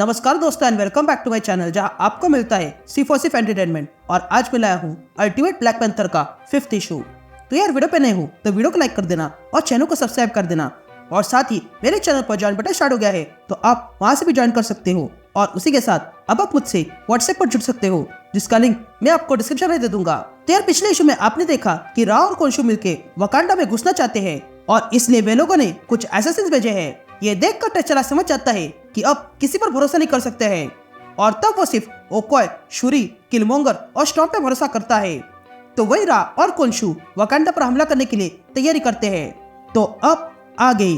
नमस्कार दोस्तों and welcome back to my channel जहां आपको मिलता है सिर्फ और सिर्फ एंटरटेनमेंट। और आज मैं लाया हूं अल्टीमेट ब्लैक पैंथर का 5th इशू। तो यार वीडियो पे नए हो तो वीडियो को लाइक कर देना और चैनल को सब्सक्राइब कर देना। और साथ ही मेरे चैनल पर ज्वाइन बटन स्टार्ट हो गया है तो आप वहां से भी ज्वाइन कर सकते हो। और उसी के साथ अब आप मुझसे व्हाट्सएप पर जुड़ सकते हो जिसका लिंक मैं आपको डिस्क्रिप्शन में दे दूंगा। तो यार पिछले इशू में आपने देखा कि रा और कोनशु मिलके वकांडा में घुसना चाहते हैं और इसलिए वे लोगों ने कुछ असैसिन्स भेजे हैं। ये देखकर टचला समझ जाता है कि अब किसी पर भरोसा नहीं कर सकते हैं और तब वो सिर्फ ओकोय, शूरी, किलमोंगर और स्टॉर्म पे भरोसा करता है। तो वही रा और कोनशु वकांडा पर हमला करने के लिए तैयारी करते हैं। तो अब आगे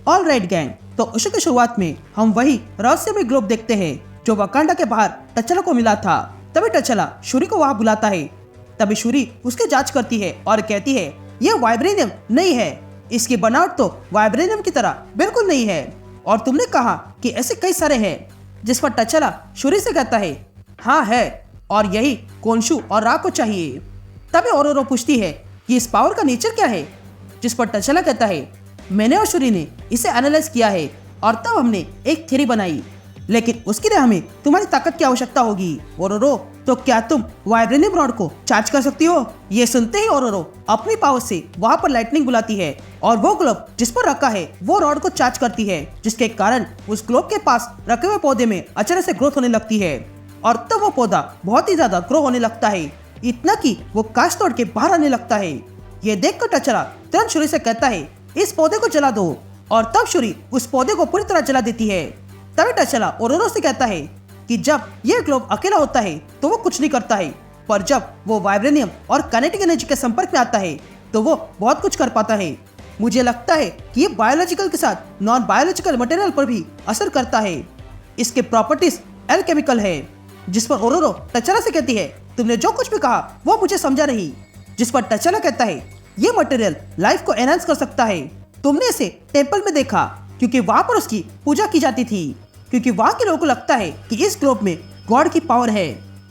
ऑल राइट गैंग, तो इशू की शुरुआत में हम वही रहस्यमय ग्लोब देखते हैं जो वकांडा के बाहर टचला को मिला था। तभी टचला शूरी को वहां बुलाता है। तभी शूरी उसकी जांच करती है और कहती है यह वाइब्रेनियम नहीं है, इसकी बनावट तो वाइब्रेनियम की तरह बिल्कुल नहीं है। और तुमने कहा कि ऐसे कई सारे हैं। जिस पर टचला शूरी से कहता है हाँ है, और यही कोनशु और रा को चाहिए। तभी ओरोरो पूछती है कि इस पावर का नेचर क्या है। जिस पर टचला कहता है मैंने और शूरी ने इसे एनालाइज किया है और तब हमने एक थ्योरी बनाई, लेकिन उसके लिए हमें तुम्हारी ताकत की आवश्यकता होगी। ओरोरो, तो क्या तुम वाइब्रेनियम रॉड को चार्ज कर सकती हो? ये सुनते ही ओरोरो अपनी पावर से वहां पर लाइटनिंग बुलाती है और वो ग्लोब जिस पर रखा है वो रॉड को चार्ज करती है, जिसके कारण उस ग्लोब के पास रखे हुए पौधे में अचानक से ग्रोथ होने लगती है। और तब वो पौधा बहुत ही ज्यादा ग्रो होने लगता है, इतना कि वो कांच तोड़ के बाहर आने लगता है। ये देखकर टचला तुरंत शूरी से कहता है इस पौधे को जला दो, और तब शूरी उस पौधे को पूरी तरह जला देती है। तभी टचला ओरोरो से कहता है कि जब यह ग्लोब अकेला होता है तो वो कुछ नहीं करता है, पर जब वो वाइब्रेनियम और काइनेटिक एनर्जी के संपर्क में आता है तो वो बहुत कुछ कर पाता है। मुझे लगता है कि ये बायोलॉजिकल के साथ नॉन बायोलॉजिकल मटेरियल पर भी असर करता है। इसके प्रॉपर्टीज एल्केमिकल है। जिस पर ओरोरो टचला से कहती है तुमने जो कुछ भी कहा वो मुझे समझा नहीं। जिस पर टचला कहता है ये मटेरियल लाइफ को एनहांस कर सकता है। तुमने इसे टेंपल में देखा क्योंकि वहां पर उसकी पूजा की जाती थी, क्योंकि वहां के लोगों को लगता है कि इस ग्लोब में गॉड की पावर है।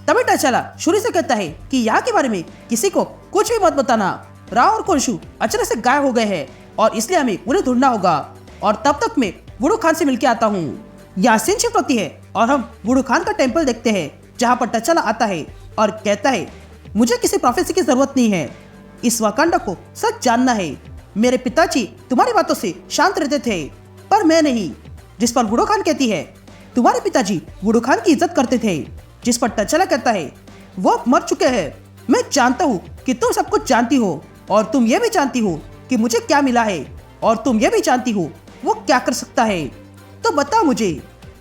तभी टचला शूरी से कहता है कि यहाँ के बारे में किसी को कुछ भी मत बताना। रा और कोनशु अचानक से गायब हो गए हैं और इसलिए हमें उन्हें ढूंढना होगा। और तब तक मैं वुडू खान से मिलकर आता हूँ। यहाँ सीन शिफ्ट होती है और हम वुडू खान का टेम्पल देखते हैं जहाँ पर टचला आता है और कहता है मुझे किसी प्रोफेसी की जरूरत नहीं है, इस वकांडा को सच जानना है। मेरे पिताजी तुम्हारी बातों से शांत रहते थे पर मैं नहीं। जिस पर वुडू खान कहती है तुम्हारे पिताजी वुडू खान की इज्जत करते थे। जिस पर टचला कहता है वो मर चुके हैं। मैं जानता हूँ कि तुम सब कुछ जानती हो और तुम ये भी जानती हो कि मुझे क्या मिला है, और तुम ये भी जानती हो वो क्या कर सकता है, तो बताओ मुझे।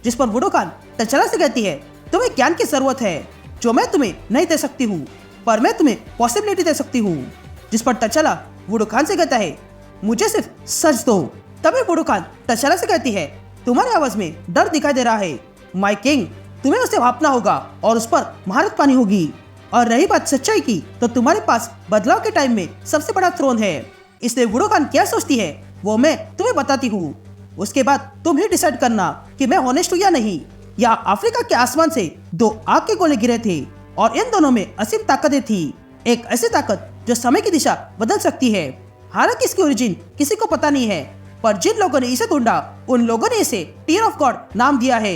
जिस पर वुडू खान टचला से कहती है तुम्हें ज्ञान की जरूरत है जो मैं तुम्हें नहीं दे सकती हूँ, पर मैं तुम्हें पॉसिबिलिटी दे सकती हूँ। जिस पर टचला वुडू खान से कहता है मुझे सिर्फ सच दो। तभी वुडू खान टचला से कहती है तुम्हारी आवाज में डर दिखाई दे रहा है माय किंग, तुम्हें उसे भापना होगा और उस पर महारत पानी होगी। और रही बात सच्चाई की तो तुम्हारे पास बदलाव के टाइम में सबसे बड़ा थ्रोन है। इसलिए वुडू खान क्या सोचती है वो मैं तुम्हें बताती हूँ। उसके बाद तुम ही डिसाइड करना कि मैं ऑनेस्ट हूँ या नहीं। यहाँ अफ्रीका के आसमान से 2 आग के गोले गिरे थे और इन दोनों में असीम ताकतें थी। एक ऐसी ताकत जो समय की दिशा बदल सकती है। हालांकि इसकी ओरिजिन किसी को पता नहीं है, पर जिन लोगों ने इसे ढूंढा उन लोगों ने इसे टीयर ऑफ गॉड नाम दिया है।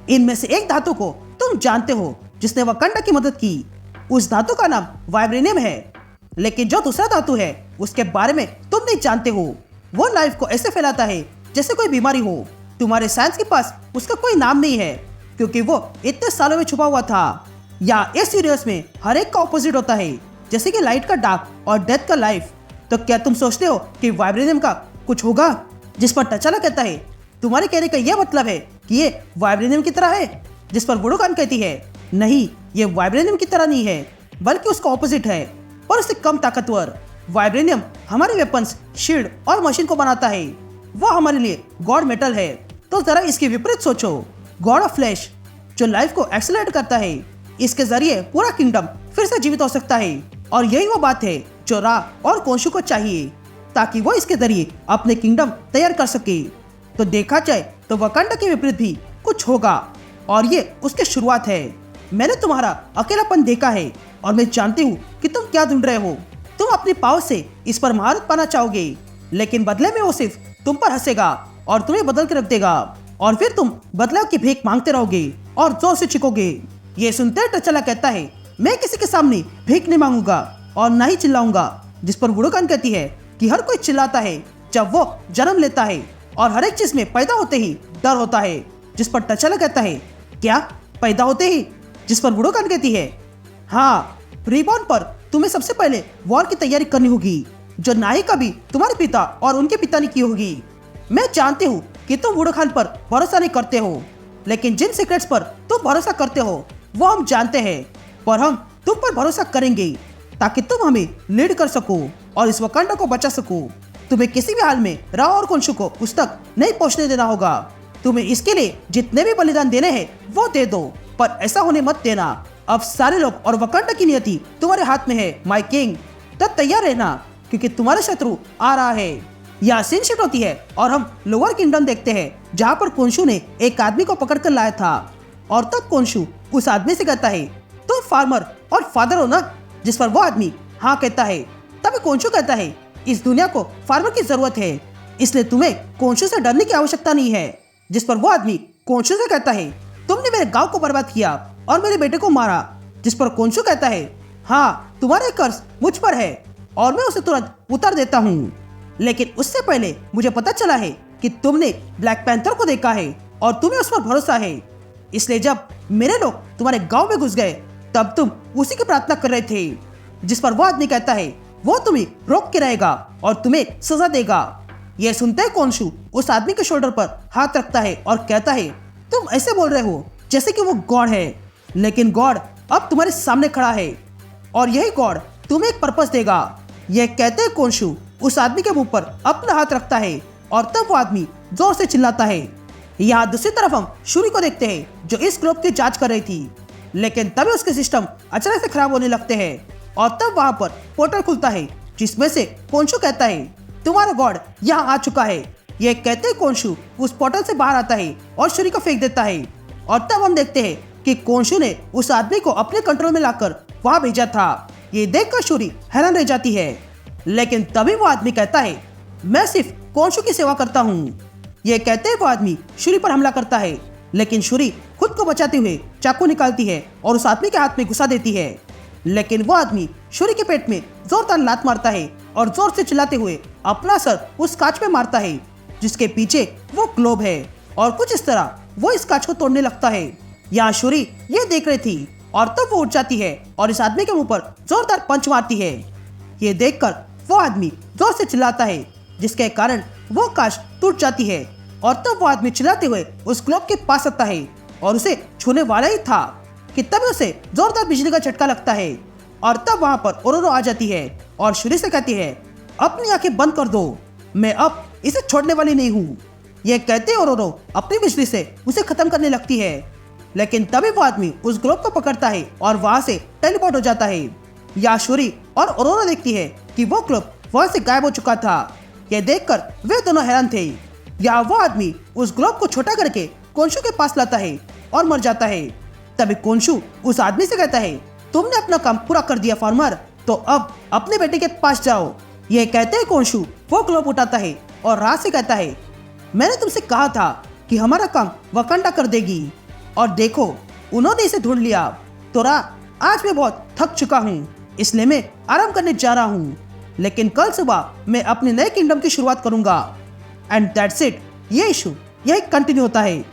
इनमें से एक धातु को तुम जानते हो जिसने वकांडा की मदद की। उस धातु का नाम वाइब्रेनियम है, लेकिन जो दूसरा धातु है उसके बारे में तुम नहीं जानते हो। वो लाइफ को ऐसे फैलाता है जैसे कोई बीमारी हो। तुम्हारे साइंस के पास उसका कोई नाम नहीं है क्योंकि वो इतने सालों में छुपा हुआ था। या इस यूनिवर्स में हर एक का ऑपोजिट होता है, जैसे कि लाइट का डार्क और डेथ का लाइफ। तो क्या तुम सोचते हो कि वाइब्रेनियम का कुछ होगा? जिस पर टचला कहता है तुम्हारे कहने का यह मतलब है कि ये वाइब्रेनियम की तरह है। जिस पर वुडू खान कहती है नहीं, ये वाइब्रेनियम की तरह नहीं है बल्कि उसका ऑपोजिट है, पर उससे कम ताकतवर। वाइब्रेनियम हमारे वेपन्स, शील्ड और मशीन को बनाता है। वो हमारे लिए गॉड मेटल है। तो जरा इसके विपरीत सोचो, गॉड ऑफ फ्लैश जो लाइफ को एक्सेलरेट करता है। इसके जरिए पूरा किंगडम फिर से जीवित हो सकता है। और यही वो बात है जो रा और कोनशु को चाहिए ताकि वो इसके जरिए अपने किंगडम तैयार कर सके। तो देखा जाए तो वकांडा के विपरीत भी कुछ होगा, और ये उसकी शुरुआत है। मैंने तुम्हारा अकेलापन देखा है और मैं जानती हूँ कि तुम क्या ढूंढ रहे हो। तुम अपनी पावर से इस पर महारत पाना चाहोगे, लेकिन बदले में वो सिर्फ तुम पर हंसेगा और तुम्हें बदल के रख देगा, और फिर तुम बदलाव की भीख मांगते रहोगे और जोर से चीखोगे। ये सुनते टचला कहता है, मैं किसी के सामने भीख नहीं मांगूंगा और ना ही चिल्लाऊंगा। जिस पर बुडोकान कहती है कि हर कोई चिल्लाता है जब वो जन्म लेता है, और हर एक चीज में पैदा होते ही डर होता है। जिस पर टचला कहता है, क्या पैदा होते ही? जिस पर बुडोकान कहती है, हाँ, रिबॉर्न पर तुम्हें सबसे पहले वॉर की तैयारी करनी होगी, जो ना ही कभी तुम्हारे पिता और उनके पिता ने की होगी। मैं जानती हूँ कि तुम बुडोकान पर भरोसा नहीं करते हो, लेकिन जिन सीक्रेट्स पर तुम भरोसा करते हो वो हम जानते हैं, पर हम तुम पर भरोसा करेंगे ताकि तुम हमें लीड कर सको और इस वकांडा को बचा सको। तुम्हें किसी भी हाल में राव और कोंशु को उस तक नहीं पहुंचने देना होगा। तुम्हें इसके लिए जितने भी बलिदान देने हैं वो दे दो, पर ऐसा होने मत देना। अब सारे लोग और वकांडा की नियति तुम्हारे हाथ में है माय किंग। तब तैयार रहना, क्योंकि तुम्हारा शत्रु आ रहा है। यहाँ सीन शिफ्ट होती है और हम लोअर किंगडम देखते हैं, जहाँ पर कोंशु ने एक आदमी को पकड़ कर लाया था, और तब कोंशु उस आदमी से कहता है, तुम फार्मर और फादर हो ना? जिस पर वो आदमी हाँ कहता है। तभी कोंशु कहता है, इस दुनिया को फार्मर की जरूरत है, इसलिए तुम्हें कोंशु से डरने की आवश्यकता नहीं है। जिस पर वो आदमी कोंशु से कहता है, तुमने मेरे गांव को बर्बाद किया और मेरे बेटे को मारा। जिस पर कोंशु कहता है, हाँ, तुम्हारा कर्ज मुझ पर है और मैं उसे तुरंत उतार देता हूँ, लेकिन उससे पहले मुझे पता चला है कि तुमने ब्लैक पैंथर को देखा है और तुम्हें उस पर भरोसा है, इसलिए जब मेरे लोग तुम्हारे गांव में घुस गए तब तुम उसी की प्रार्थना कर रहे थे। जिस पर वो आदमी कहता है, वो तुम्हें रोक के रहेगा और तुम्हें सजा देगा। यह सुनते ही कोंशु उस आदमी के शोल्डर पर हाथ रखता है और कहता है, तुम ऐसे बोल रहे हो जैसे कि वो गॉड है, लेकिन गॉड अब तुम्हारे सामने खड़ा है और यही गॉड तुम्हें एक पर्पस देगा। यह कहते ही कोंशु उस आदमी के मुंह पर अपना हाथ रखता है और तब वो आदमी जोर से चिल्लाता है। यहाँ दूसरी तरफ हम शूरी को देखते हैं, जो इस ग्लोब की जांच कर रही थी, लेकिन तभी उसके सिस्टम अचानक से खराब होने लगते हैं और तब वहां पर पोर्टल खुलता है, जिसमें से कोंशु कहता है, तुम्हारा गॉड यहाँ आ चुका है। यह कहते ही कोंशु उस पोर्टल से बाहर आता है और शूरी को फेंक देता है, और तब हम देखते हैं कि कोंशु ने उस आदमी को अपने कंट्रोल में लाकर वहां भेजा था। ये देखकर शूरी हैरान रह जाती है, लेकिन तभी वो आदमी कहता है, मैं सिर्फ कोंशु की सेवा करता हूँ। ये कहते ही वो आदमी शूरी पर हमला करता है, लेकिन शूरी खुद को बचाते हुए चाकू निकालती है और उस आदमी के हाथ में घुसा देती है, लेकिन वो आदमी शूरी के पेट में जोरदार लात मारता है और जोर से चिल्लाते हुए अपना सर उस कांच पे मारता है, जिसके पीछे वो ग्लोब है, और कुछ इस तरह वो इस कांच को तोड़ने लगता है। यहाँ शूरी ये देख रही थी और तब वो उठ जाती है और इस आदमी के मुंह पर जोरदार पंच मारती है। ये देखकर वो आदमी जोर से चिल्लाता है, जिसके कारण वो कांच टूट जाती है, और तब वो आदमी चिल्लाते हुए उस ग्लोब के पास आता है और उसे छूने वाला ही था कि तभी उसे जोरदार बिजली का झटका लगता है, और तब वहां पर ओरोरो आ जाती है और शूरी से कहती है, अपनी आंखें बंद कर दो, मैं अब इसे छोड़ने वाली नहीं हूँ। यह कहते ओरोरो अपनी बिजली से उसे खत्म करने लगती है, लेकिन तभी वो आदमी उस ग्लोब को पकड़ता है और वहां से टेलीपोर्ट हो जाता है। या शूरी और ओरोरो देखती है कि वो ग्लोब वहां से गायब हो चुका था। यह देखकर वे दोनों हैरान थे। या वो आदमी उस ग्लोब को छोटा करके कोंशु के पास लाता है और मर जाता है। तभी कोंशु उस आदमी से कहता है, तुमने अपना काम पूरा कर दिया फार्मर, तो अब अपने बेटे के पास जाओ। यह कहते ही कोंशु वो ग्लोब उठाता है और राज से कहता है, मैंने तुमसे कहा था कि हमारा काम वकांडा कर देगी, और देखो उन्होंने इसे ढूंढ लिया। तो आज मैं बहुत थक चुका हूँ, इसलिए मैं आराम करने जा रहा हूँ, लेकिन कल सुबह मैं अपने नए किंगडम की शुरुआत करूंगा। And that's it. ये इशू यही कंटिन्यू होता है।